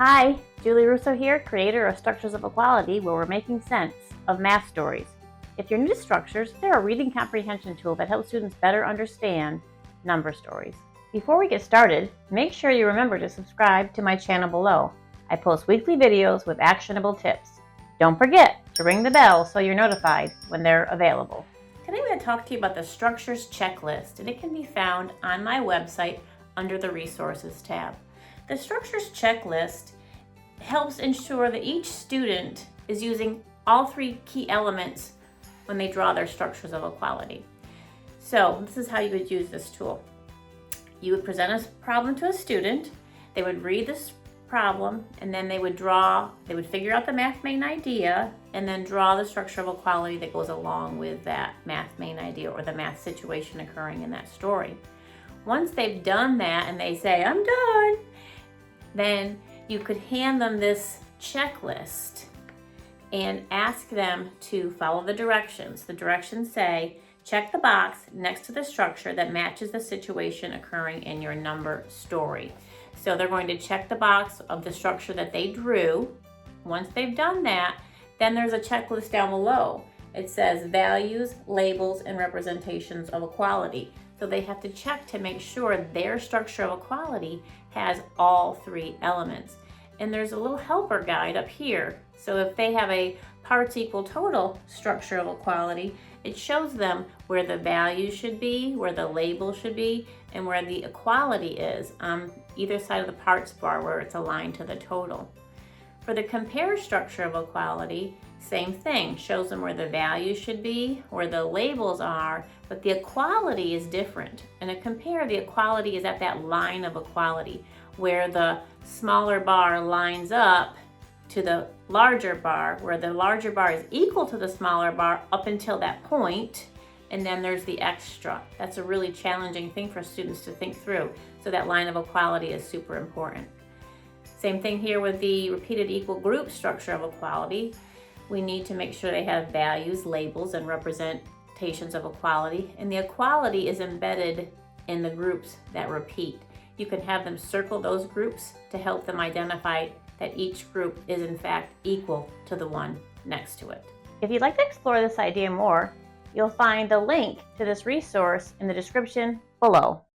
Hi, Julie Russo here, creator of Structures of Equality, where we're making sense of math stories. If you're new to structures, they're a reading comprehension tool that helps students better understand number stories. Before we get started, make sure you remember to subscribe to my channel below. I post weekly videos with actionable tips. Don't forget to ring the bell so you're notified when they're available. Today I'm going to talk to you about the Structures Checklist, and it can be found on my website under the Resources tab. The Structures Checklist helps ensure that each student is using all three key elements when they draw their structures of equality. So this is how you would use this tool. You would present a problem to a student, they would read this problem, and then they would figure out the math main idea, and then draw the structure of equality that goes along with that math main idea or the math situation occurring in that story. Once they've done that and they say, "I'm done," then you could hand them this checklist and ask them to follow the directions. The directions say, check the box next to the structure that matches the situation occurring in your number story. So they're going to check the box of the structure that they drew. Once they've done that, then there's a checklist down below. It says values, labels, and representations of equality. So they have to check to make sure their structure of equality has all three elements. And there's a little helper guide up here. So if they have a parts equal total structure of equality, it shows them where the values should be, where the label should be, and where the equality is on either side of the parts bar where it's aligned to the total. For the compare structure of equality, same thing, shows them where the values should be, where the labels are, but the equality is different. In a compare, the equality is at that line of equality, where the smaller bar lines up to the larger bar, where the larger bar is equal to the smaller bar up until that point, and then there's the extra. That's a really challenging thing for students to think through. So that line of equality is super important. Same thing here with the repeated equal group structure of equality. We need to make sure they have values, labels, and representations of equality. And the equality is embedded in the groups that repeat. You can have them circle those groups to help them identify that each group is in fact equal to the one next to it. If you'd like to explore this idea more, you'll find the link to this resource in the description below.